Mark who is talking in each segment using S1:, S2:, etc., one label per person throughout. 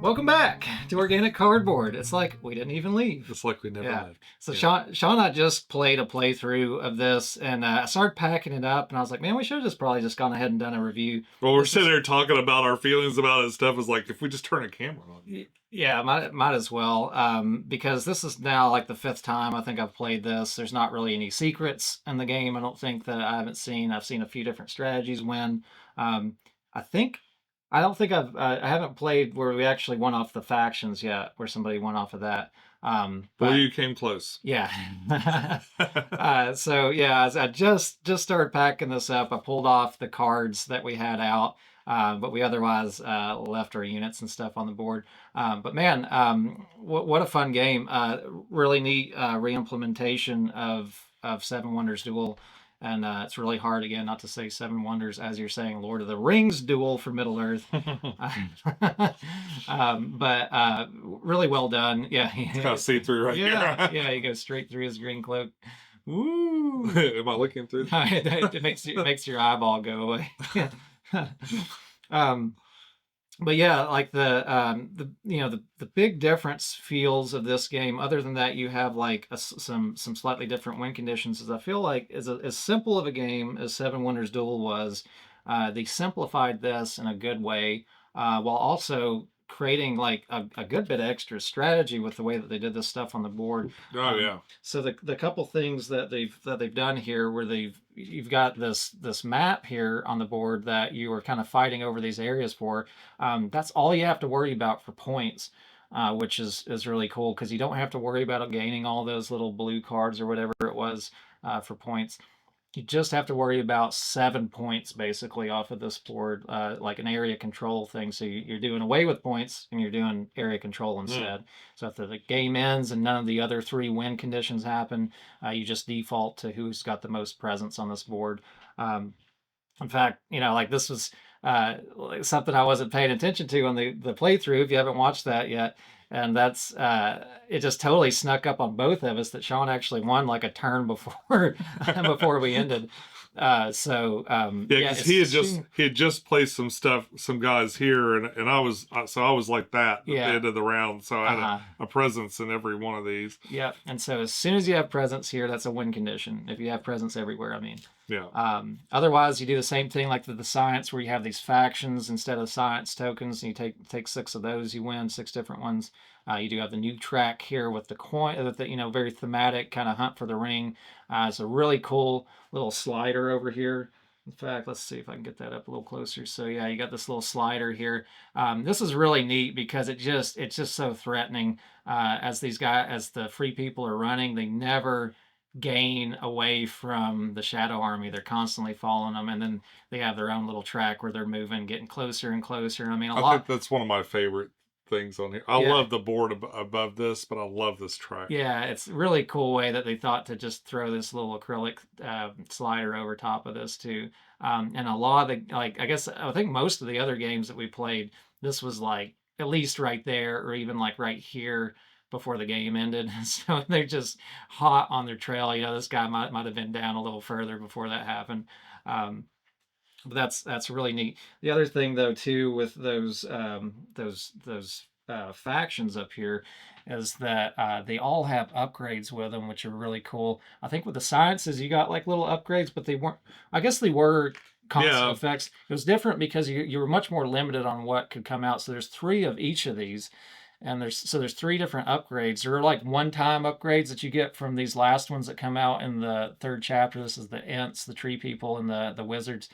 S1: Welcome back to Organic Cardboard. It's like we didn't even leave.
S2: It's like we never left.
S1: So Sean and I just played a playthrough of this, and I started packing it up, and I was like, man, we should have just probably just gone ahead and done a review.
S2: Well, we're sitting there talking about our feelings about it and stuff. It's like, if we just turn a camera on.
S1: Yeah, might as well, because this is now like the 5th time I think I've played this. There's not really any secrets in the game. I don't think that I haven't seen. I've seen a few different strategies win. I think I don't think I haven't played where we actually won off the factions yet, where somebody won off of that.
S2: Well, you came close.
S1: Yeah. So yeah, as I just started packing this up, I pulled off the cards that we had out, but we otherwise left our units and stuff on the board. But man, what a fun game! Really neat re-implementation of Seven Wonders Duel. And it's really hard, again, not to say Seven Wonders as you're saying Lord of the Rings Duel for Middle Earth. But really well done. Yeah.
S2: It's kind of see-through right here.
S1: Yeah, you go straight through his green cloak. Ooh.
S2: Am I looking through?
S1: It makes your eyeball go away. But yeah, like the big difference feels of this game, other than that you have like some slightly different win conditions, is I feel like as simple of a game as Seven Wonders Duel was, they simplified this in a good way, while also creating like a good bit of extra strategy with the way that they did this stuff on the board.
S2: Oh yeah.
S1: So the couple things that they've done here, where you've got this map here on the board that you are kind of fighting over these areas for. That's all you have to worry about for points, which is really cool, because you don't have to worry about gaining all those little blue cards or whatever it was for points. You just have to worry about 7 points basically off of this board, like an area control thing. So you're doing away with points and you're doing area control instead. So if the game ends and none of the other 3 win conditions happen, you just default to who's got the most presence on this board. In fact, like this was something I wasn't paying attention to on the playthrough, if you haven't watched that yet. And that's it just totally snuck up on both of us that Sean actually won like a turn before before we ended.
S2: Yeah, because he had just placed some guys here, and I was like that at the end of the round, so I had a presence in every one of these.
S1: Yeah, and so as soon as you have presence here, that's a win condition. If you have presence everywhere, I mean.
S2: Yeah.
S1: Otherwise, you do the same thing like the science, where you have these factions instead of science tokens, and you take 6 of those, you win 6 different ones. You do have the new track here with the coin, with the very thematic kind of hunt for the ring. It's a really cool little slider over here. In fact, let's see if I can get that up a little closer. So yeah, you got this little slider here. This is really neat because it's just so threatening. As the free people are running, they never gain away from the shadow army. They're constantly following them, and then they have their own little track where they're moving, getting closer and closer. I mean,
S2: I think that's one of my favorite things on here. I love the board above this, but I love this track.
S1: Yeah, it's a really cool way that they thought to just throw this little acrylic slider over top of this too. And a lot of the, I guess I think most of the other games that we played, this was like at least right there, or even like right here before the game ended. So they're just hot on their trail. This guy might have been down a little further before that happened. But that's really neat. The other thing though too with those factions up here is that they all have upgrades with them, which are really cool. I think with the sciences you got like little upgrades, but they weren't. I guess they were constant effects. It was different because you were much more limited on what could come out. So there's 3 of each of these. And there's 3 different upgrades. There are like one-time upgrades that you get from these last ones that come out in the 3rd chapter. This is the Ents, the Tree People, and the Wizards.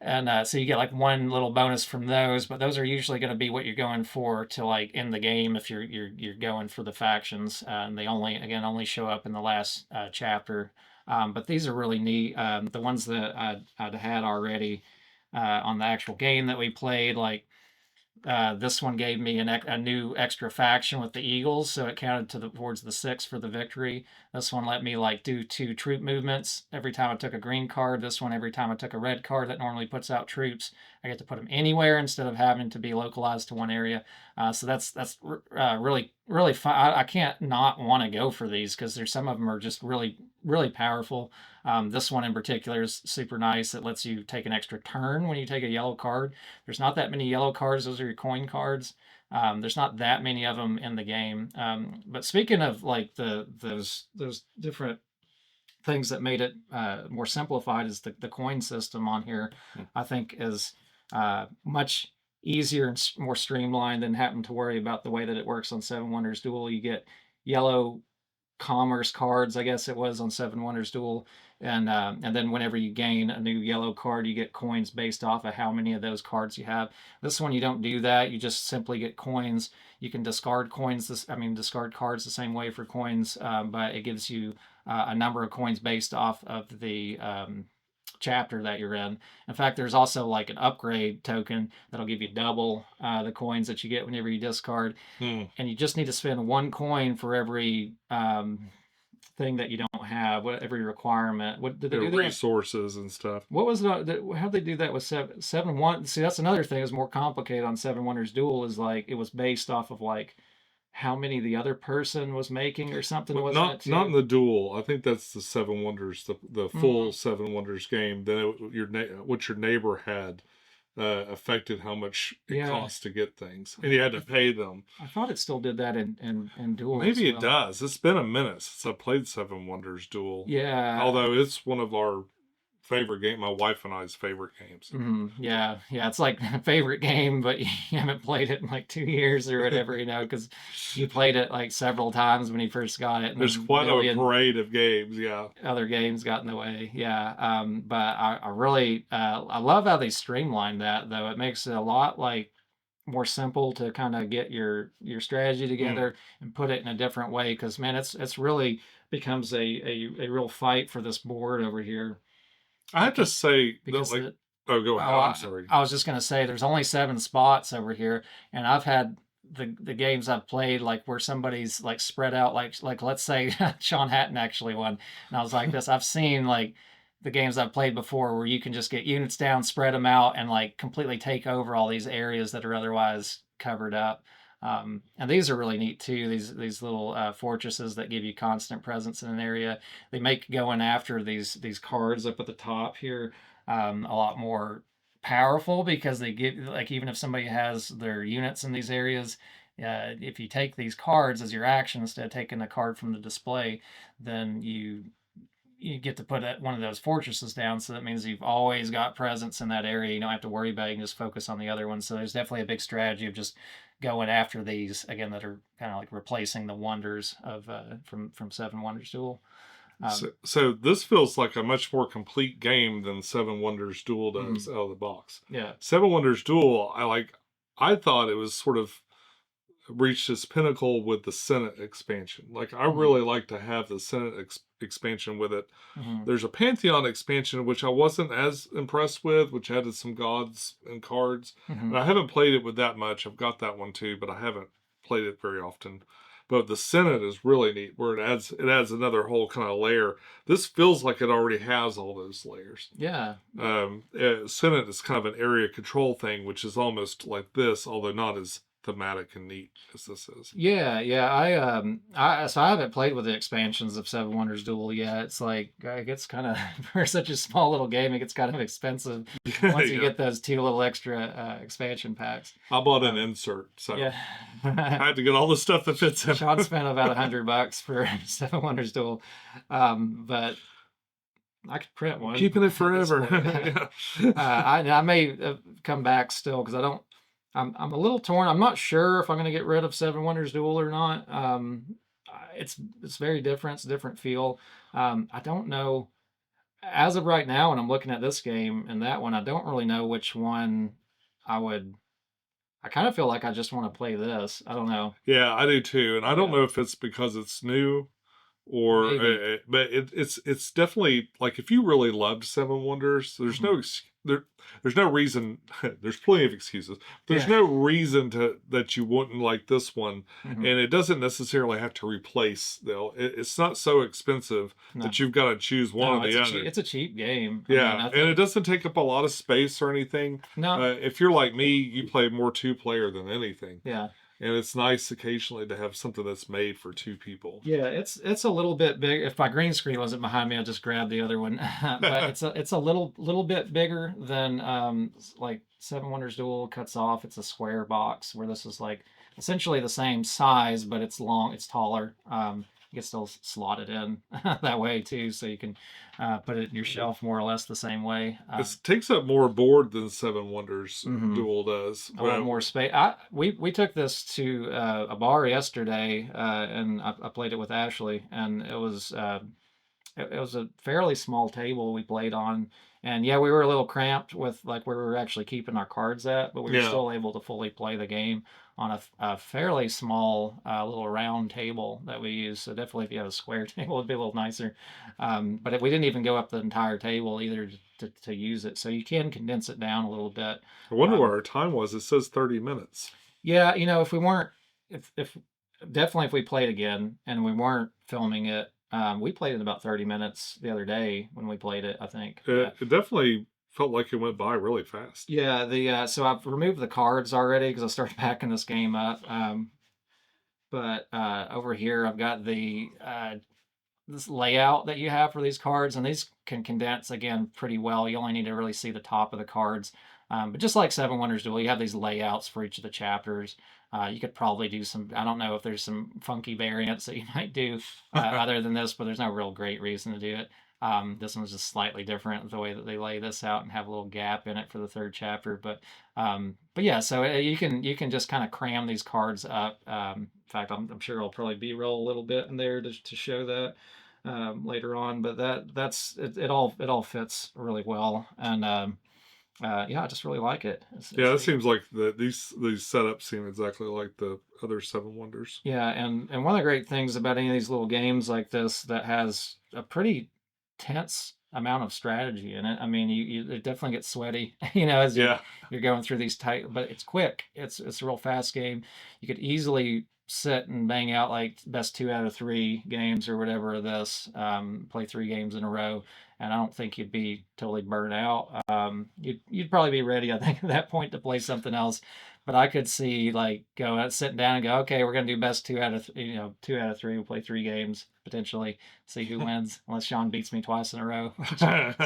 S1: And so you get like one little bonus from those, but those are usually going to be what you're going for to like end the game if you're going for the factions. And they only show up in the last chapter. But these are really neat. The ones that I'd had already on the actual game that we played, like. This one gave me a new extra faction with the Eagles, so it counted towards the 6 for the victory. This one let me like do 2 troop movements every time I took a green card. This one every time I took a red card that normally puts out troops. I get to put them anywhere instead of having to be localized to one area. So that's really really fun. I can't not want to go for these because there's some of them are just really really powerful. This one in particular is super nice. It lets you take an extra turn when you take a yellow card. There's not that many yellow cards. Those are your coin cards. There's not that many of them in the game. But speaking of like those different things that made it more simplified, is the coin system on here. I think is much easier and more streamlined than having to worry about the way that it works on Seven Wonders Duel. You get yellow commerce cards, I guess it was on Seven Wonders Duel, and then whenever you gain a new yellow card, you get coins based off of how many of those cards you have. This one you don't do that. You just simply get coins. You can discard coins. Discard cards the same way for coins, but it gives you a number of coins based off of the chapter that you're in. In fact, there's also like an upgrade token that'll give you double the coins that you get whenever you discard. And you just need to spend 1 coin for every thing that you don't have, every requirement. What did they do?
S2: Resources and stuff.
S1: What was it? How'd they do that with seven one? See, that's another thing. Is more complicated on Seven Wonders Duel. Is like it was based off of like how many the other person was making or something.
S2: Well, not in the Duel. I think that's the Seven Wonders, the full Seven Wonders game. Then what your neighbor had affected how much it costs to get things, and you had to pay them.
S1: I thought it still did that in Duel.
S2: Maybe it does. It's been a minute since I played Seven Wonders Duel.
S1: Yeah.
S2: Although it's one of our favorite game, my wife and I's favorite games.
S1: Yeah, it's like favorite game, but you haven't played it in like 2 years or whatever, because you played it like several times when you first got it.
S2: There's quite a parade of games,
S1: Other games got in the way, but I really I love how they streamlined that, though. It makes it a lot like more simple to kind of get your strategy together and put it in a different way, because man, it's really becomes a real fight for this board over here.
S2: I have to say, go ahead. I'm sorry.
S1: I was just going to say, there's only 7 spots over here, and I've had the games I've played like where somebody's like spread out, like let's say Sean Hatton actually won, and I was like this. I've seen like the games I've played before where you can just get units down, spread them out, and like completely take over all these areas that are otherwise covered up. And these are really neat too. These little fortresses that give you constant presence in an area. They make going after these cards up at the top here a lot more powerful, because they give, like, even if somebody has their units in these areas, if you take these cards as your action instead of taking a card from the display, then you get to put one of those fortresses down. So that means you've always got presence in that area. You don't have to worry about it. You can just focus on the other ones. So there's definitely a big strategy of just going after these again that are kind of like replacing the wonders of from Seven Wonders Duel.
S2: So this feels like a much more complete game than Seven Wonders Duel does out of the box.
S1: Yeah,
S2: Seven Wonders Duel, I thought it was sort of reached its pinnacle with the Senate expansion. Like, I really like to have the Senate expansion with it. There's a Pantheon expansion, which I wasn't as impressed with, which added some gods and cards. And I haven't played it with that much. I've got that one too, but I haven't played it very often. But the Senate is really neat, where it adds another whole kind of layer. This feels like it already has all those layers.
S1: Yeah.
S2: Senate is kind of an area control thing, which is almost like this, although not as thematic and neat as this is.
S1: Yeah. I haven't played with the expansions of Seven Wonders Duel yet. It's like it gets kind of for such a small little game, it gets kind of expensive once you get those 2 little extra expansion packs.
S2: I bought an insert, so
S1: I
S2: had to get all the stuff that fits in.
S1: Sean spent about $100 for Seven Wonders Duel, but I could print one.
S2: Keeping it forever.
S1: I may come back still, because I'm a little torn. I'm not sure if I'm going to get rid of Seven Wonders Duel or not. It's very different. It's a different feel. I don't know. As of right now, when I'm looking at this game and that one, I don't really know which one I would. I kind of feel like I just want to play this. I don't know.
S2: Yeah, I do too. And I don't know if it's because it's new or but it's definitely like, if you really loved Seven Wonders, there's there's no reason. There's plenty of excuses. There's no reason that you wouldn't like this one, and it doesn't necessarily have to replace. It's not so expensive that you've got to choose one or the other.
S1: It's a cheap game.
S2: Yeah, and it doesn't take up a lot of space or anything.
S1: No,
S2: if you're like me, you play more 2-player than anything.
S1: Yeah.
S2: and it's nice occasionally to have something that's made for two people.
S1: Yeah, it's a little bit big. If my green screen wasn't behind me, I'd just grab the other one. But it's a little bit bigger than like Seven Wonders Duel cuts off. It's a square box where this is like essentially the same size, but it's long, it's taller. You can still slot it in that way too, so you can put it in your shelf more or less the same way.
S2: It takes up more board than Seven Wonders
S1: Mhm.
S2: Duel does.
S1: A lot more space. We took this to a bar yesterday, and I played it with Ashley, and it was a fairly small table we played on, and yeah, we were a little cramped with like where we were actually keeping our cards at, but we were
S2: Yeah.
S1: still able to fully play the game on a fairly small little round table that we use. So definitely, if you have a square table, it'd be a little nicer. But we didn't even go up the entire table either to use it, so you can condense it down a little bit.
S2: I wonder what our time was. It says 30 minutes.
S1: Yeah, if we weren't, if definitely if we played again and we weren't filming it, we played it in about 30 minutes the other day when we played it, I think.
S2: It definitely felt like it went by really fast.
S1: Yeah, so I've removed the cards already because I started packing this game up. But over here I've got the this layout that you have for these cards, and these can condense again pretty well. You only need to really see the top of the cards. But just like Seven Wonders Duel, you have these layouts for each of the chapters. You could probably do some, I don't know if there's some funky variants that you might do other than this, but there's no real great reason to do it. This one's just slightly different the way that they lay this out and have a little gap in it for the third chapter. But yeah, so you can just kind of cram these cards up. In fact, I'm sure I'll probably B-roll a little bit in there to show that later on. But that's it. It all fits really well, and yeah, I just really like it.
S2: Yeah, it seems like these setups seem exactly like the other Seven Wonders.
S1: Yeah, and one of the great things about any of these little games like this that has a pretty tense amount of strategy in it. I mean, it definitely gets sweaty, as you're going through these tight, but it's quick. It's a real fast game. You could easily sit and bang out like best 2 out of 3 games or whatever of this, play 3 games in a row, and I don't think you'd be totally burnt out. You'd probably be ready, I think, at that point to play something else. But I could see like sitting down and go, okay, we're gonna do best 2 out of 3. We'll play 3 games potentially, see who wins, unless Sean beats me twice in a row, which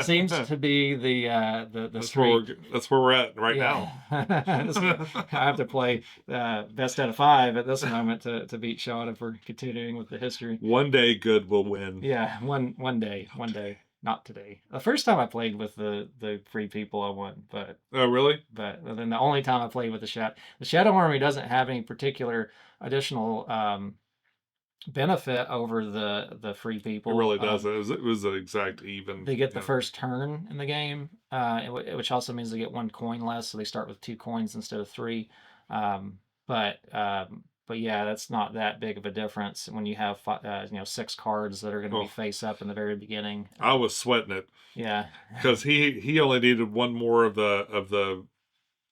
S1: seems to be the streak.
S2: That's where we're at right
S1: now. I have to play best out of 5 at this moment to beat Sean if we're continuing with the history.
S2: One day, good will win.
S1: Yeah, one day. Not today. The first time I played with the free people, I won. But
S2: oh, really?
S1: But then the only time I played with the Shadow Army doesn't have any particular additional benefit over the free people.
S2: It really doesn't. It was an exact even.
S1: They get the first turn in the game, which also means they get 1 coin less, so they start with 2 coins instead of 3. But yeah, that's not that big of a difference when you have 6 cards that are going to be face up in the very beginning.
S2: I was sweating it.
S1: Yeah,
S2: because he only needed 1 more of the.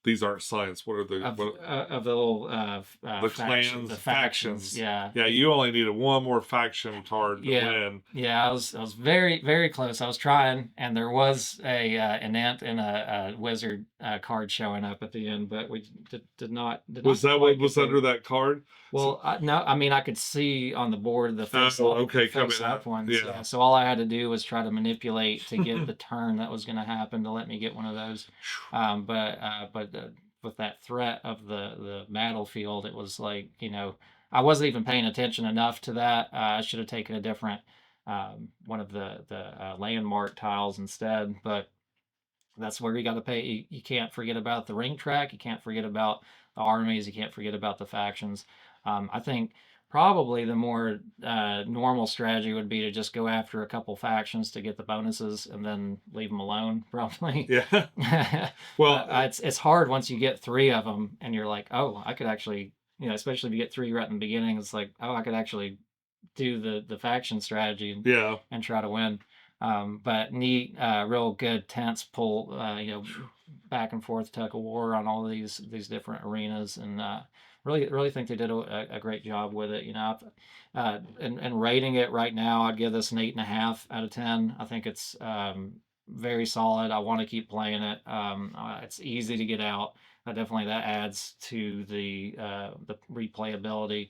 S2: These aren't science. What are the
S1: of the little
S2: the clans,
S1: the
S2: factions?
S1: Yeah,
S2: you only needed 1 more faction card to win.
S1: Yeah, I was very very close. I was trying, and there was an ant and a wizard card showing up at the end, but we did not.
S2: Was that what was under that card?
S1: Well, no, I mean I could see on the board the face up ones.
S2: Yeah.
S1: So all I had to do was try to manipulate to get the turn that was going to happen to let me get one of those. But with that threat of the battlefield, it was like I wasn't even paying attention enough to that. I should have taken a different one of the landmark tiles instead. But that's where you got to pay. You can't forget about the ring track. You can't forget about the armies. You can't forget about the factions. I think probably the more normal strategy would be to just go after a couple factions to get the bonuses and then leave them alone. Probably.
S2: Yeah. Well,
S1: it's hard once you get 3 of them and you're like, oh, I could actually, especially if you get 3 right in the beginning, it's like, oh, I could actually do the faction strategy and try to win. But neat, real good tense pull, back and forth tug of war on all of these different arenas, and really think they did a great job with it. And rating it right now, I'd give this an 8.5 out of 10. I think it's very solid. I want to keep playing it. It's easy to get out. definitely that adds to the replayability.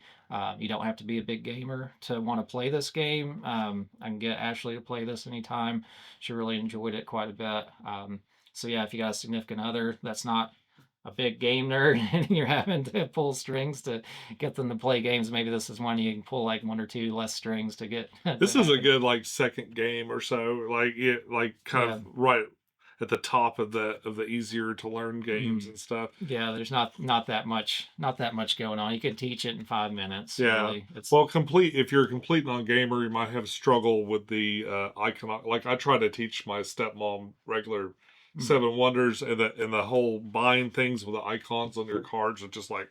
S1: You don't have to be a big gamer to want to play this game. I can get Ashley to play this anytime. She really enjoyed it quite a bit. So yeah, if you got a significant other that's not a big game nerd and you're having to pull strings to get them to play games, maybe this is one you can pull like one or two less strings to get.
S2: This is a good like second game or so, like it like kind of right at the top of the easier to learn games and stuff.
S1: Yeah, there's not that much going on. You can teach it in 5 minutes.
S2: Yeah.
S1: Really. It's
S2: well, if you're a complete non-gamer, you might have struggle with the icon. Like I try to teach my stepmom regular Seven Wonders, and the whole bind things with the icons on your cards are just like.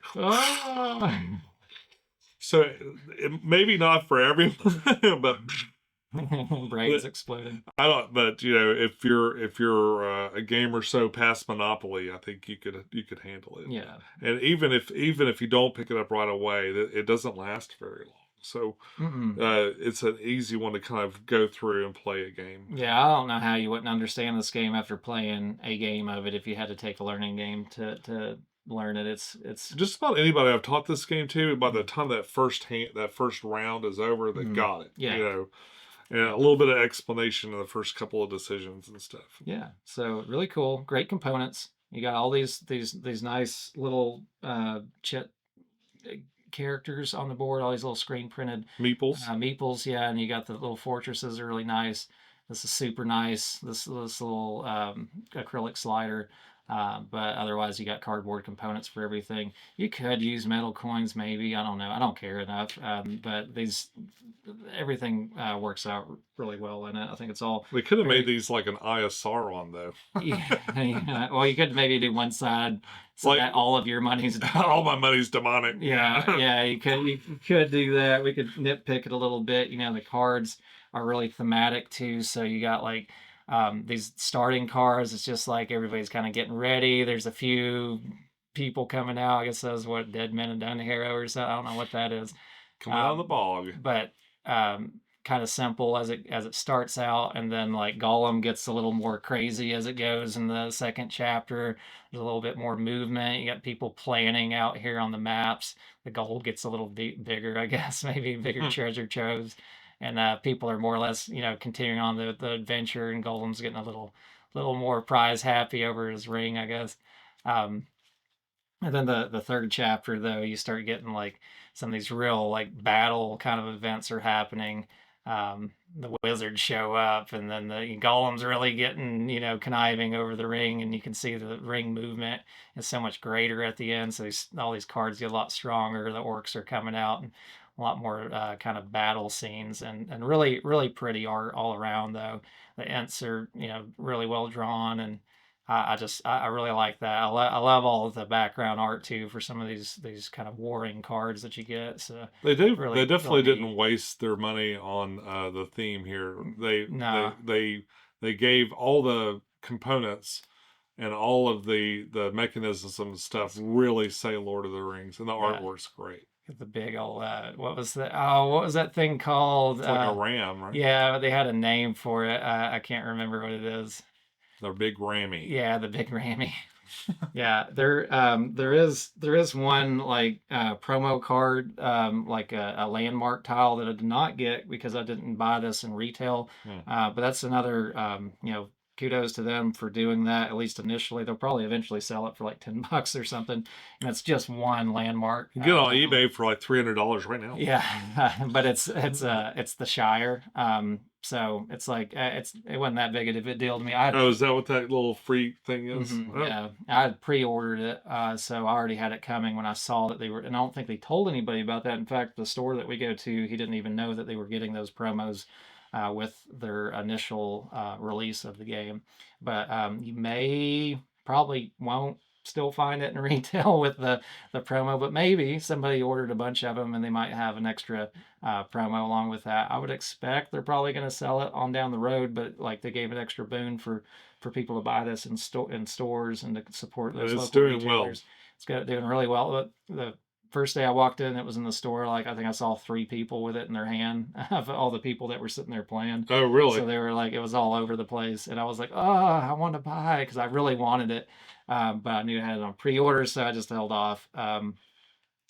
S2: So maybe not for everyone, but
S1: brains exploding.
S2: I don't. But if you're a gamer so past Monopoly, I think you could handle it.
S1: Yeah.
S2: And even if you don't pick it up right away, it doesn't last very long. So it's an easy one to kind of go through and play a game.
S1: Yeah, I don't know how you wouldn't understand this game after playing a game of it if you had to take a learning game to learn it. It's
S2: just about anybody I've taught this game to. By the time that first round is over, they got it.
S1: Yeah.
S2: And a little bit of explanation in the first couple of decisions and stuff.
S1: Yeah. So really cool, great components. You got all these nice little chit characters on the board, all these little screen printed meeples, yeah, and you got the little fortresses are really nice. This is super nice. This little acrylic slider. But otherwise, you got cardboard components for everything. You could use metal coins, maybe. I don't know. I don't care enough. But everything works out really well in it. I think it's all.
S2: We could have made these like an Eye of Sauron, though.
S1: Yeah. Well, you could maybe do one side so that all of your money's
S2: all my money's demonic.
S1: Yeah, yeah. You could do that. We could nitpick it a little bit. The cards are really thematic too. So you got like. These starting cards, it's just like everybody's kind of getting ready. There's a few people coming out. I guess that's what Dead Men and Done Hero or something. I don't know what that is.
S2: Coming out of the bog.
S1: But kind of simple as it starts out, and then like Gollum gets a little more crazy as it goes in the second chapter. There's a little bit more movement. You got people planning out here on the maps. The gold gets a little bigger, I guess, maybe bigger treasure troves. And people are more or less, continuing on the adventure, and Golem's getting a little more prize happy over his ring, I guess. And then the third chapter, though, you start getting like some of these real like battle kind of events are happening. The wizards show up, and then the Golem's really getting, conniving over the ring, and you can see the ring movement is so much greater at the end. So all these cards get a lot stronger. The orcs are coming out, and a lot more kind of battle scenes, and really, really pretty art all around, though. The Ents are, really well drawn, and I really like that. I love all of the background art too for some of these kind of warring cards that you get. So
S2: they definitely didn't waste their money on the theme here. They gave all the components and all of the mechanisms and stuff really say Lord of the Rings, and the artwork's great.
S1: The big old what was that thing called?
S2: It's like a ram, right?
S1: Yeah, they had a name for it. I can't remember what it is.
S2: The big rammy.
S1: Yeah, the big rammy. Yeah, there is one like promo card, like a landmark tile that I did not get because I didn't buy this in retail. But that's another kudos to them for doing that, at least initially. They'll probably eventually sell it for like $10 or something, and it's just one landmark.
S2: You get on eBay for like $300 right now.
S1: Yeah, but it's the Shire. So it's like it wasn't that big of a deal to me.
S2: Is that what that little free thing is?
S1: Yeah, I had pre-ordered it, so I already had it coming when I saw that they were. And I don't think they told anybody about that. In fact, the store that we go to, he didn't even know that they were getting those promos with their initial release of the game. But you probably won't still find it in retail with the promo, but maybe somebody ordered a bunch of them and they might have an extra promo along with that. I would expect they're probably going to sell it on down the road, but like they gave an extra boon for people to buy this in stores and to support those local retailers. It's doing really well. But first day I walked in, it was in the store. Like I think I saw 3 people with it in their hand of all the people that were sitting there playing.
S2: Oh, really?
S1: So they were like, it was all over the place, and I was like, oh, I want to buy because I really wanted it, but I knew I had it on pre-order, so I just held off. I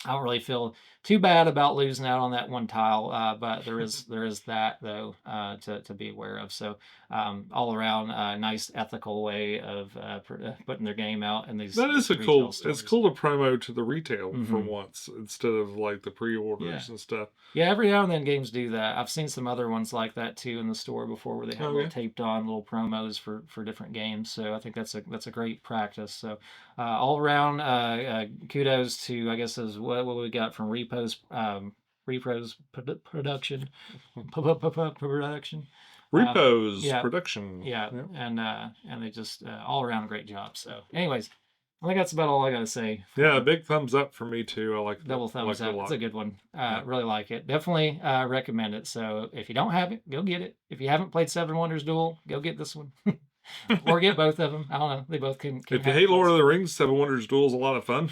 S1: don't really feel too bad about losing out on that one tile, but there is that though to be aware of. So all around, nice ethical way of putting their game out in these.
S2: That is
S1: retail
S2: cool.
S1: stores.
S2: It's cool to promo to the retail for once instead of like the pre-orders and stuff.
S1: Yeah, every now and then games do that. I've seen some other ones like that too in the store before, where they have little taped on little promos for different games. So I think that's a great practice. So all around, kudos to, I guess, is what we got from Repo's production production.
S2: Repo's
S1: yeah,
S2: production.
S1: Yeah, and they just all around great job. So, anyways, I think that's about all I got to say.
S2: Yeah, big thumbs up for me too. I like
S1: double thumbs up. It's a good one.
S2: Yeah.
S1: Really like it. Definitely recommend it. So if you don't have it, go get it. If you haven't played Seven Wonders Duel, go get this one. Or get both of them. I don't know. They both can
S2: if you hate Lord of the Rings, Seven Wonders Duel is a lot of fun.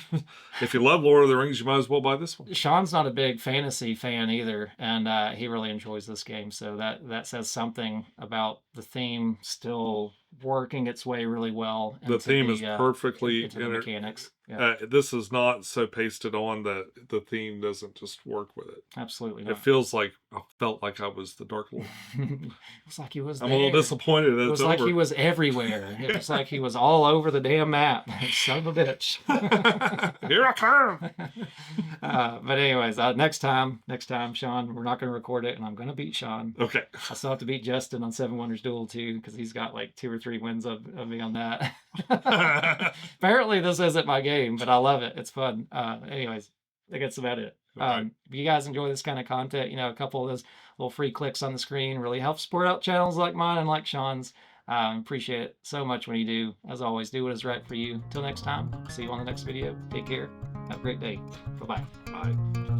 S2: If you love Lord of the Rings, you might as well buy this one.
S1: Sean's not a big fantasy fan either, and he really enjoys this game. So that says something about the theme still working its way really well.
S2: The theme is perfectly
S1: into the mechanics. Yeah.
S2: This is not so pasted on that the theme doesn't just work with it.
S1: Absolutely not.
S2: It feels like I felt like I was the Dark Lord.
S1: It's like he was.
S2: I'm a little disappointed.
S1: It was like he was everywhere. It was like he was all over the damn map. Son of a bitch.
S2: Here I come.
S1: But anyways, next time, Sean, we're not going to record it, and I'm going to beat Sean.
S2: Okay.
S1: I still have to beat Justin on Seven Wonders Duel too, because he's got like 2 or 3 wins of me on that. Apparently, this isn't my game, but I love it. It's fun. Anyways, I think that's about it.
S2: Okay.
S1: If you guys enjoy this kind of content, a couple of those little free clicks on the screen really help support out channels like mine and like Sean's. Appreciate it so much when you do. As always, do what is right for you. Till next time, see you on the next video. Take care. Have a great day. Bye-bye.
S2: Bye.